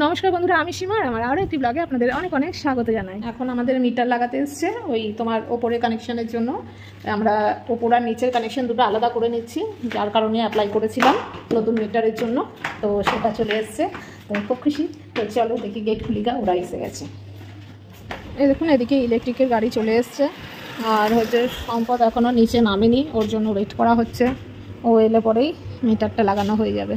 নমস্কার বন্ধুরা, আমি সীমা। আমার আরও একটি ব্লগে আপনাদের অনেক অনেক স্বাগত জানাই। এখন আমাদের মিটার লাগাতে এসছে ওই তোমার ওপরে কানেকশানের জন্য। আমরা ওপর আর নিচের কানেকশান দুটো আলাদা করে নিচ্ছি, যার কারণে অ্যাপ্লাই করেছিলাম নতুন মিটারের জন্য। তো সেটা চলে এসছে, তো খুব খুশি। তো চলো দেখি, গেট খুলিগা, ওরা এসে গেছে। এই দেখুন, এদিকে ইলেকট্রিকের গাড়ি চলে এসছে। আর হচ্ছে সম্পদ এখনও নিচে নামেনি, ওর জন্য ওয়েট করা হচ্ছে। ও এলে পরেই মিটারটা লাগানো হয়ে যাবে।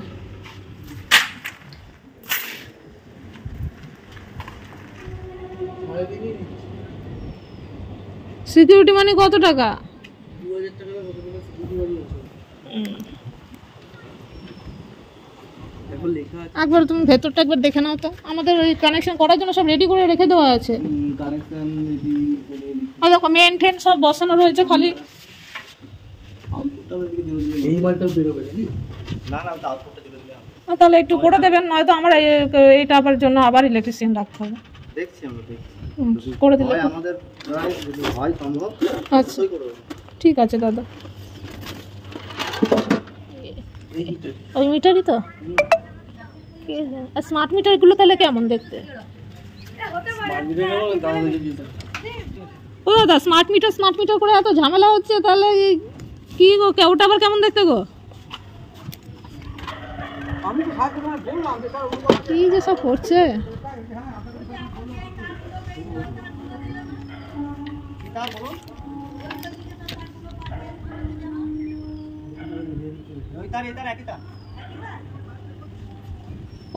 সিকিউরিটি মানি কত টাকা? 2000 টাকা। এখন লেখা আছে। একবার তুমি ভেতরটা একবার দেখে নাও তো। আমাদের ওই কানেকশন করার জন্য সব রেডি করে রেখে দেওয়া আছে। কানেকশন রেডি করে আর দেখো মেন টেন সব বসানো রয়েছে, খালি এই মালটাও বেরোবে না না, ওটা আউটপুটটা দিতে দিলে তাহলে একটু করে দেবেন, নয়তো আমার এইটা আবার জন্য আবার ইলেকট্রিশিয়ান রাখতে হবে। দেখছি আমরা, দেখছি করে দিলে হয় আমাদের প্রায় যদি হয় সম্ভব। আচ্ছা ঠিক আছে দাদা। ওই মিটারই তো। স্মার্ট মিটারগুলো তাহলে কেমন দেখতে? ও দাদা, স্মার্ট মিটার করে এত ঝামেলা হচ্ছে, তাহলে কি গো, ওটা আবার কেমন দেখতে গো? কি যে সব করছে।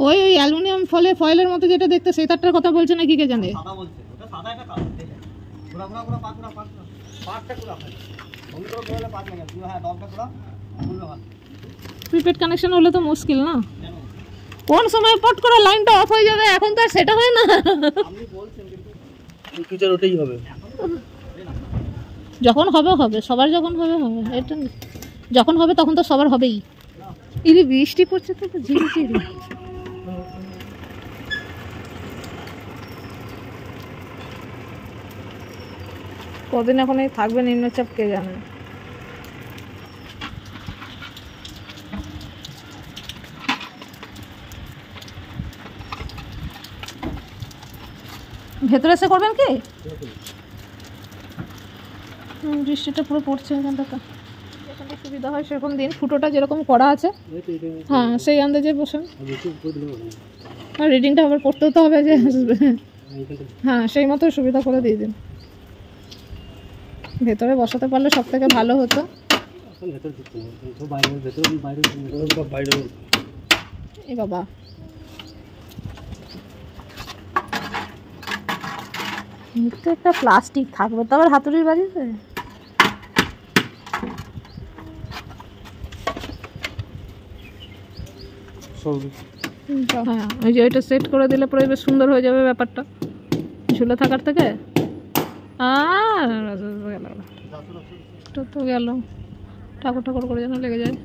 ওই অ্যালুমিনিয়াম ফয়েলের মতো যেটা দেখতে, সেই তারটার কথা বলছে নাকি কে জানে। প্রিপেড কানেকশন হলে তো মুশকিল না, কোন সময় পট করে লাইনটা অফ হয়ে যাবে। এখন তো আর সেটা হয় না। ওটাই হবে, যখন হবে হবে, সবার যখন হবে হবে। এটা যখন হবে তখন তো সবার হবেই। ইদি বৃষ্টি পড়ছে তো ঝিরিঝিরি। কদিন এখন এই থাকবে নিম্নচাপ কে জানে। ভেতরে এসে করবেন কি? বৃষ্টিটা পুরো পড়ছে এখানটাতে। যেখানে সুবিধা হয় সেরকম দিন। ফুটোটা যেরকম করা আছে, হ্যাঁ সেই আন্দাজে বসেন। আর রিডিংটা আবার পড়তেও তো হবে যে, হ্যাঁ সেই মতো সুবিধা করে দিয়ে দিন। ভেতরে বসাতে পারলে সব থেকে ভালো হতো। এ বাবা, একটা প্লাস্টিক থাকবে তো আবার হাতুড়ির বাড়িতে। হ্যাঁ ওই যে ওইটা সেট করে দিলে পরে বেশ সুন্দর হয়ে যাবে ব্যাপারটা, ঝুলে থাকার থেকে। আর তো গেল, ঠাকুর ঠাকুর করে যেন লেগে যায়।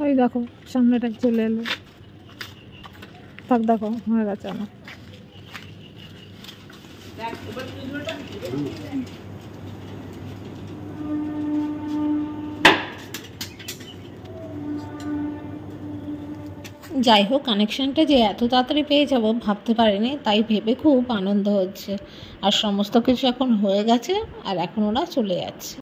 ওই দেখো সামনেটা চলে এলো। থাক, দেখো হয়ে গেছে আমার। যাই হোক, কানেকশানটা যে এত তাড়াতাড়ি পেয়ে যাব ভাবতে পারিনি, তাই ভেবে খুব আনন্দ হচ্ছে। আর সমস্ত কিছু এখন হয়ে গেছে, আর এখন ওরা চলে যাচ্ছে।